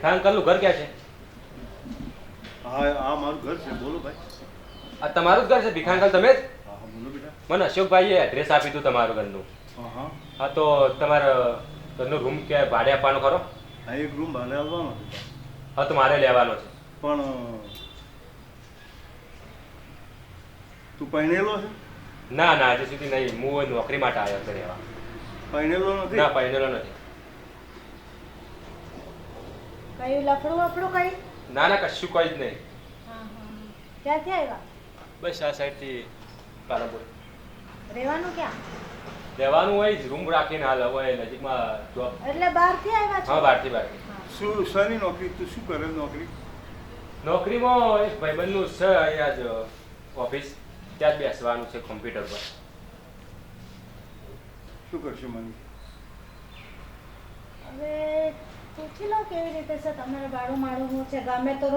ભીખા અંકલનું ઘર ક્યાં છે? હા આ મારું ઘર છે. બોલો ભાઈ. આ તમારું જ ઘર છે ભીખા અંકલ? તમે જ? હા હા બોલો બેટા. મને અશોકભાઈએ એડ્રેસ આપી હતું તમારું ઘરનું. હા હા. હા તો તમારા ઘરનો રૂમ કે ભાડે આપવાનો ખરો? હા એક રૂમ ભાડે આવવાનો છે. હા તો મારે લેવાનો છે. પણ તું પરણેલો છે? ના ના હજી સુધી નહીં. હું નોકરી માટે આવ્યો છે રહેવા. પરણેલો નથી? ના પહેરેલો નથી. કયું લફડું વફડું કઈ? ના ના કશું કોઈ જ નહીં. હા હા. ક્યાંથી આવ્યા? બસ આ સાઈડથી પાલનપુર. રહેવાનું ક્યાં? રહેવાનું હોય જ રૂમ રાખીને હાલ હોય નજીકમાં જોબ. એટલે બહારથી આવ્યા છો? હા બહારથી. હા. શું શાની નોકરી? તું શું કરે નોકરી? નોકરીમાં એક ભાઈબંધનું છે અહીંયા જ ઓફિસ, ત્યાં જ બેસવાનું છે કોમ્પ્યુટર પર. શું કરશે મને? હવે પૂછી લો કેવી રીતે છે તમારે ભાડું માળું શું છે. ગમે તો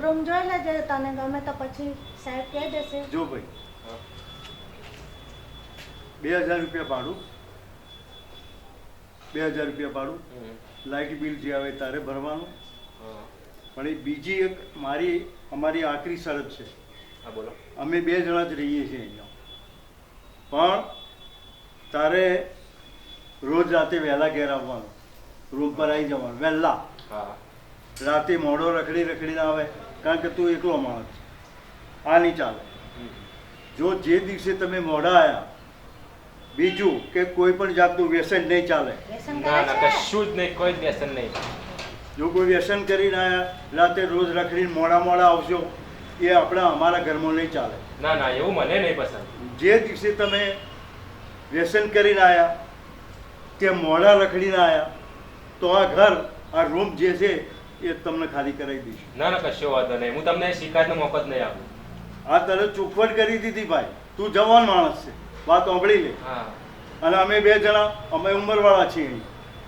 રૂમ જોઈ લેજે. તને ગમે તો પછી સાહેબ કહી દેશે. જો ભાઈ 2000 રૂપિયા ભાડું, 2000 રૂપિયા ભાડું, લાઇટ બિલ જે આવે તારે ભરવાનું. પણ એ બીજી એક અમારી આખરી શરત છે. હા બોલો. અમે 2 જણા જ રહીએ છીએ અહીંયા. પણ તારે રોજ રાતે વહેલા ઘેર આવવાનું, રૂમ પર આવી જવાનું વહેલા. હા રાતે મોડો રખડીને આવે, કારણ કે તું એકલો માણસ છે. આ નહીં ચાલે. જો જે દિવસે તમે મોડા આવ્યા, બીજું કે કોઈ પણ જાતનું વ્યસન નહીં ચાલે. વ્યસન ના કરે ના છે? કશું જ નહીં, કોઈ જ વ્યસન નહીં. જો કોઈ વ્યસન કરીને આવ્યા, રાતે રોજ રખડીને મોડા આવશો, એ અમારા ઘરમાં નહીં ચાલે. ના ના એવું મને નહીં પસંદ. જે દિવસે તમે વ્યસન કરીને આવ્યા, તે મોડા રખડીને આવ્યા, તો આ ઘર, આ રૂમ જે છે એ તમને ખાલી કરાવી દઈશું. ના ના કશો વાંધો નહીં. હું તમને શિકાયતનો મોકો જ નહીં આપું. આ તરત ચોખવટ કરી દીધી ભાઈ. તું જવાન માણસ છે, વાત સાંભળી લે. હા અને અમે 2 જણા, અમે ઉંમરવાળા છીએ અહીં.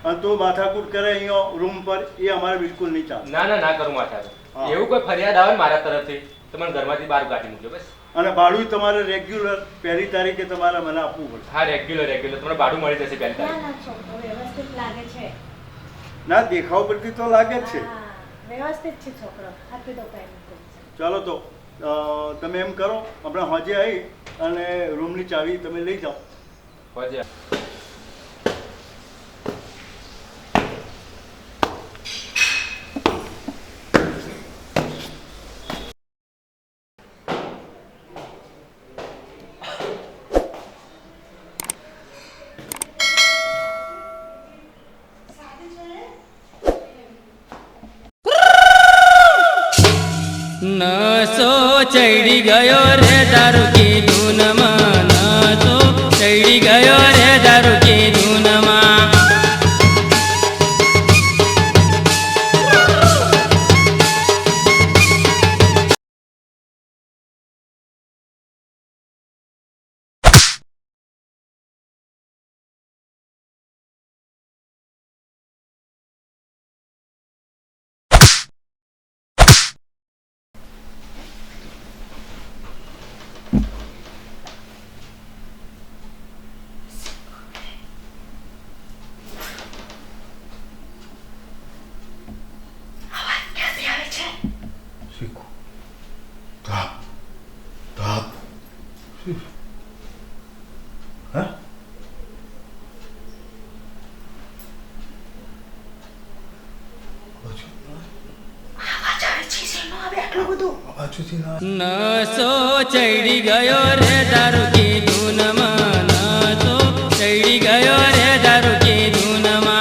અને તું માથાકૂટ કરે અહીંયા રૂમ પર, એ અમારે બિલકુલ નહીં ચાલે. ના ના ના કરું માથા. હા. એવું કોઈ ફરિયાદ આવે ને મારા તરફથી તો મને ઘરમાંથી બહાર કાઢી મૂકજો બસ. અને ભાડું તમારે રેગ્યુલર પહેલી તારીખે તમારે મને આપવું પડશે. હા રેગ્યુલર તમને ભાડું મળી જશે પહેલી ના તારીખ. ના છોકરો વ્યવસ્થિત લાગે છે. ના દેખાવ પરથી તો લાગે જ છે. હા, વ્યવસ્થિત છે છોકરો. આપી દો કઈ નહીં. ચાલો તો તમે એમ કરો, હમણાં હોજે આવી અને રૂમની ચાવી તમે લઈ જાઓ. હોજે. નસો ચડી ગયો રે દારૂ કીધું નમા, નસો ચડી ગયો રે દારૂ કીધું નમા. શીખો. તાપ તાપ. હા નસો ચડી ગયો રે દારૂ કીધું નમા, નસો ચડી ગયો રે દારૂ કીધું નમા.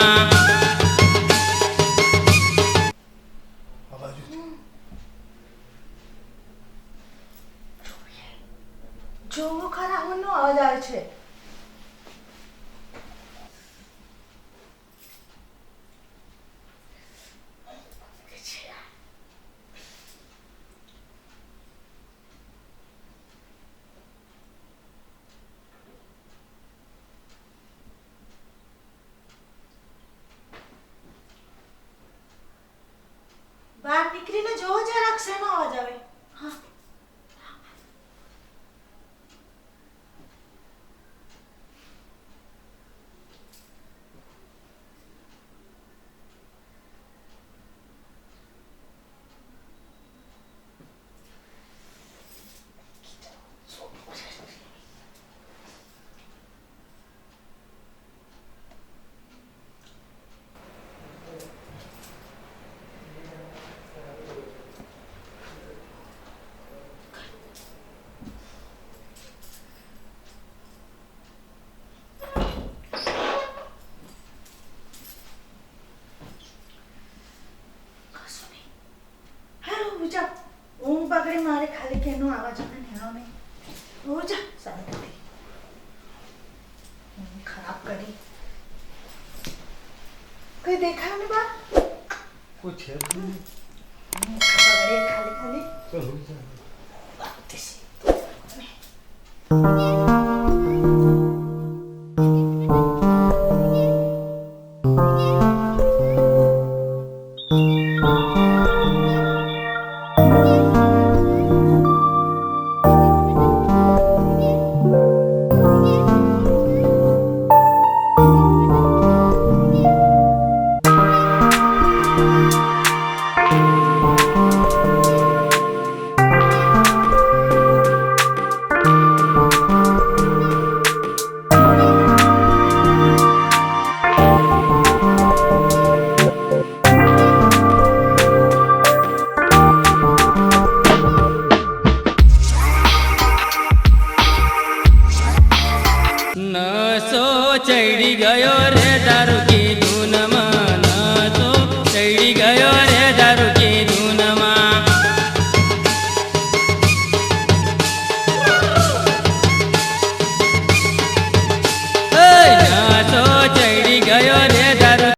જોવો ખરા નો અવાજ આવે છે. બહાર નીકળીને જોવો જરાક શેનો અવાજ આવે. હા ગાડી મારે ખાલી કેનો આવાજ આવે નેનો નહીં ઓ જા શાંતિથી ખરાબ કરી કોઈ દેખાય ને બા કોઈ છે જ નહીં. ખાલી ખાલી ચાલ હોઈ જા. નસો ચડી ગયો રે દારૂ કીધું નમા નસો ચડી ગયો રે દારૂ કીધું નમા નસો ચડી ગયો રે દારૂ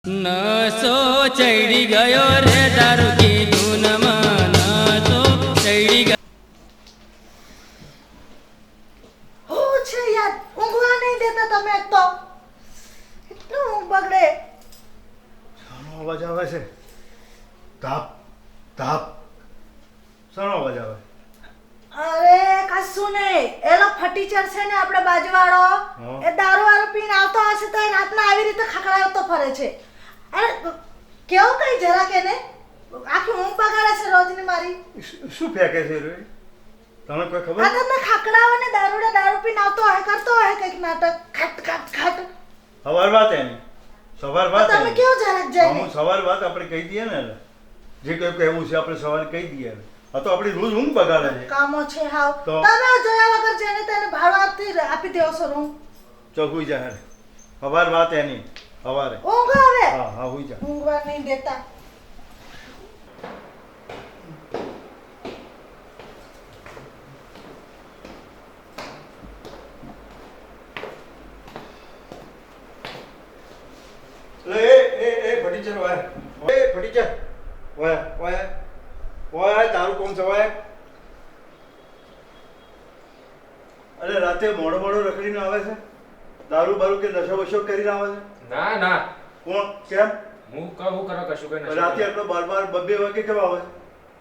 નસો ચડી ગયો રે દારૂ કીધું નમા નસો ચડી ગયો હું છે યાર ઊંઘવા નહીં દેતા તમે એક તો એટલું ઊંઘ બગડે શાનો અવાજ આવે છે? તાપ તાપ શાનો અવાજ આવે? અરે કશું નહીં એલો ફટીચર છે ને આપણે બાજુવાળો હા. એ દારૂ વાળો પીને આવતો હશે તો એ રાતના આવી રીતે ખખડાવતો ફરે છે અરે કેવું કઈ જરા કે ને આખી ઊંઘ બગાડે છે રોજની મારી શું ફેંકે છે રે? તને કોઈ ખબર? આ તમને ખકડાવે ને દારૂ પીને આવતો હોય કરતો હોય કંઈક નાટક ખટ ખટ ખટ સવાર વાત એની સવાર તો વાત તમે એની. કેવું જરાક જઈને અમુક સવાર વાત આપણે કહી દઈએ ને જે કંઈ કહેવું છે આપણે સવારે કહી દઈએ આ તો આપણી રોજ ઊંઘ બગાડે છે. કામો છે હાવ તો? તમે જોયા વગર જેને તેને ભાડું આપી દેવો છો રૂમ ચાલ હુઈ જા હેડ. સવાર વાત એની સવારે. ઊંઘ આવે હા હા હુઈ જા. ઊંઘવા નહીં દેતા એ ફટીચર વાય એ ફટીચર વાય વાય વાય તારું કોણ છે વાય? અરે રાતે મોડો મોડો રખડીને આવે છે દારૂ બારૂ કે નશો વશો કરીને આવે છે? ના ના કોણ કેમ હું કહું કરો કશું કઈ નથી. રાતે આટલો 12 વાગે કેમ આવે છે?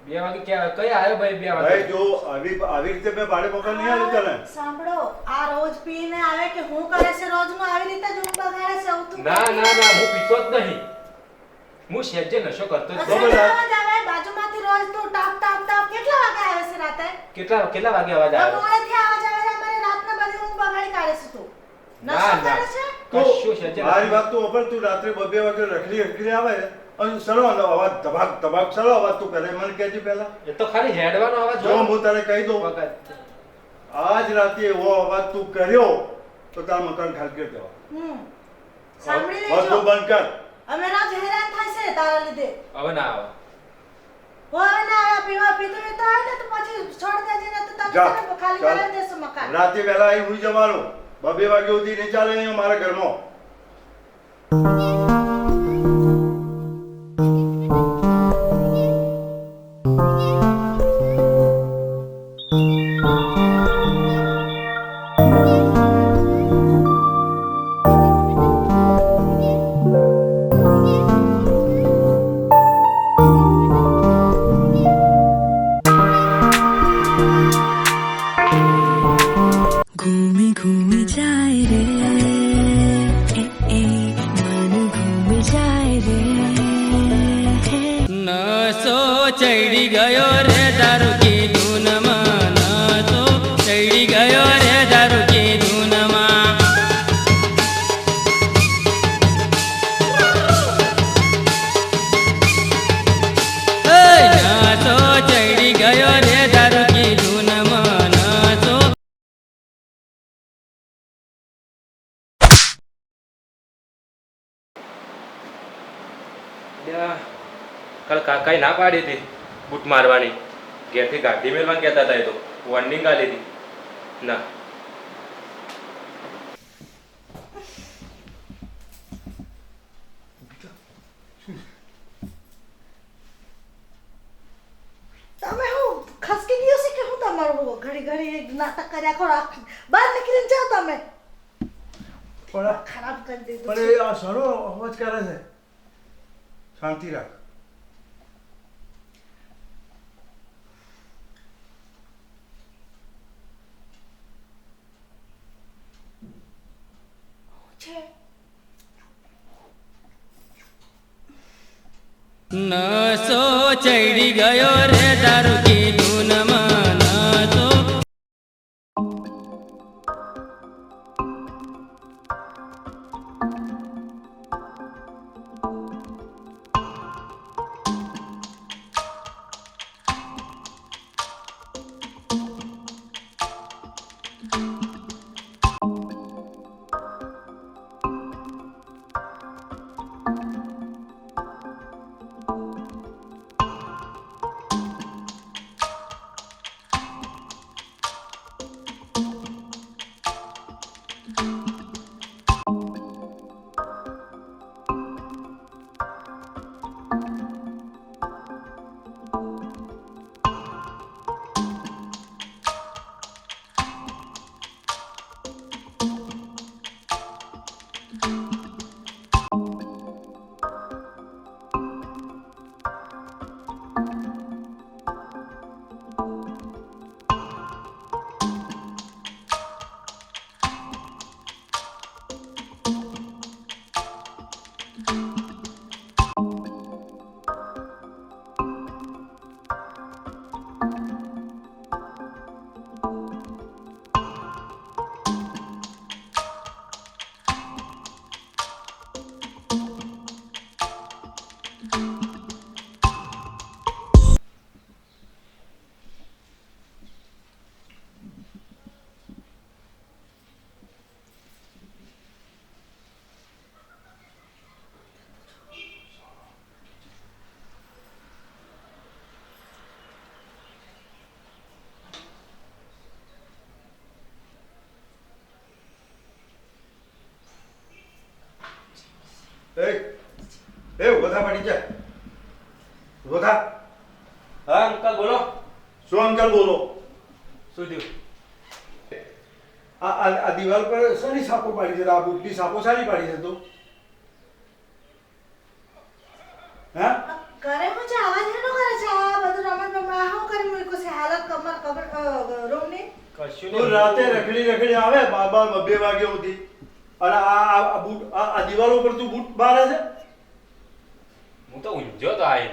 2 વાગે ક્યાં કઈ આવ્યો ભાઈ 2 વાગે? ભાઈ જો આવી રીતે મેં ભાડે પકડ નહીં આલું તને. સાંભળો આ રોજ પીને આવે કે હું કરે છે રોજનું આવી રીતે જ ઊંઘ બગાડે છે આવું તું ના ના ના હું પીતો જ નહીં. હું સહેજે નશો કરતો જ અસલ નહીં. અવાજ આવે બાજુમાંથી રોજ તું ટાપ ટાપ ટાપ કેટલા વાગે આવે છે રાતે કેટલા વાગે અવાજ આવ્યો? મોડેથી અવાજ આવે છે અમારે રાતના બધી ઊંઘ બગાડી કાઢે છે તું ના, નશો ના. કરે છે કશું સહેજે મારી નથી. વાત તું ઓપર તું રાત્રે 2 વાગે રખડી આવે અને સરો અવાજ ધબાક ધબાક સરો અવાજ તું કરે મને કહેજે પહેલા. એ તો ખાલી હેડવાનો અવાજ જો હું તને કહી દઉં વખત. આજ રાતે એવો અવાજ તું કર્યો તો તારું મકાન ખાલી કરી દેવા. સાંભળી બધું લેજો બંધ કર. અમે રોજ હેરાન થાય છે તારા લીધે હવે ના આવે. કોઈ ના આવે પીવા પીધું તો આવે ને તો પછી છોડ દેજે ને તો તમે જા, તને ખાલી ચાલ. કરાવી દેશો મકાન રાતે વહેલા અહીં હુઈ જવાનું 2 વાગે સુધી નહીં ચાલે અહીંયા મારા ઘરમાં. घूमी घूमी जाए रे ए, ए, मन ત્યાં કાલ કાકાએ ના પાડી હતી બૂટ મારવાની. ઘેરથી ગાડી મેળવાનું કહેતા હતા. એ તો વોર્નિંગ આલી હતી. ના તમે હું ખસકી ગયો છે કે હું તમારું ઘડી ઘડી નાટક કર્યા કરો બહાર નીકળીને જાઓ તમે. પણ ખરાબ કરી દીધું પણ એ આ સરો અવાજ કરે છે. શાંતિ રાખ. છે. નસો ચડી ગયો રે દારૂ કી ધૂનમાં નસો ઉભો થા પડી જા. ઉભો થા. હા અંકલ બોલો. શું અંકલ બોલો? શું થયું? આ દિવાલ પર શાની છાપો પાડી છે? આ બુટની છાપો સારી પાડી છે તું? હા ઘરે હું છે અવાજ હેનો કરે છે આ બધું રમત રમવા હું કરી મૂક્યું છે હાલત કમર રૂમ ની. કશું તું રાતે રખડી આવે 2 વાગ્યા સુધી અને આ બૂટ આ દિવાલ ઉપર તું બૂટ મારે છે? હું તો ઊંઝો તો આઈ.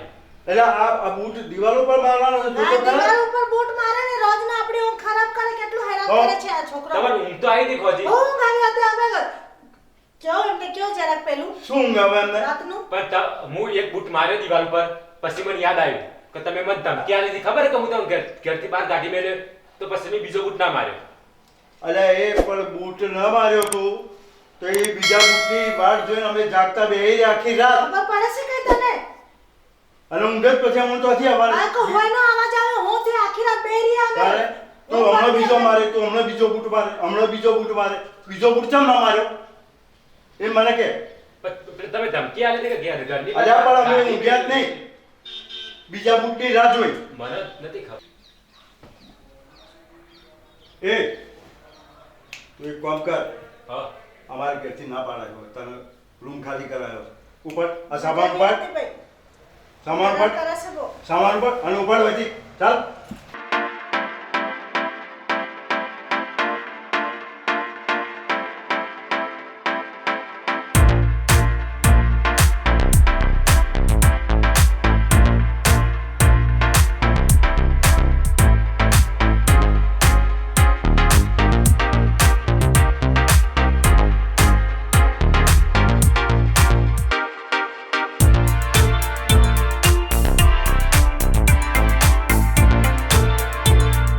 એટલે આ બૂટ દિવાલ ઉપર મારવાનો છે? આ દિવાલ ઉપર બૂટ મારે ને રોજ ના આપણી ઊંઘ ખરાબ કરે કેટલું હેરાન કરે છે આ છોકરો. તમારે ઊંઘ તો આવી હતી ખોજી. ઊંઘ આવી હતી અમે કેવો એમને કેવો જરાક પેલું શું ઊંઘ આવે એમને? રાતનું પણ હું એક બૂટ માર્યો દિવાલ ઉપર. પછી મને યાદ આવ્યું કે તમે મને ધમકી આલી હતી. ખબર કે હું તમને ઘરથી બહાર કાઢી મેલ્યો તો પછી મેં બીજો બૂટ ના માર્યો. અલ્યા એ પણ બૂટ ન માર્યો તું તો એ બીજા બૂટની વાટ જોઈને અમે જાગતા બેહી રહ્યા આખી રાત. ખબર પડે છે કઈ તને? અને ઊંઘ જ પછી હું તો હતી આવવાની. આ કો હોયનો અવાજ આવે હું થી આખી રાત બેહી રહ્યા તારે અમે. તું હમણાં બીજો મારે, તું હમણાં બીજો બૂટ મારે, હમણાં બીજો બૂટ મારે. બીજો બૂટ કેમ ના માર્યો એ મને કે. પણ તમે ધમકી આલી હતી કે ઘરની અલ્યા પણ અમે ઊંઘ્યા જ નહીં. બીજા બૂટની રાહ જોઈ. મને નથી ખબર. એ તું એક કામ કર, હા અમારા ઘરથી ના પાડાયો તને રૂમ ખાલી કરાયો. ઉપર આ સામાન ઉપર, સામાન ઉપર, કરે છે બહુ. સામાન ઉપર અને ઉપર વધી ચાલ.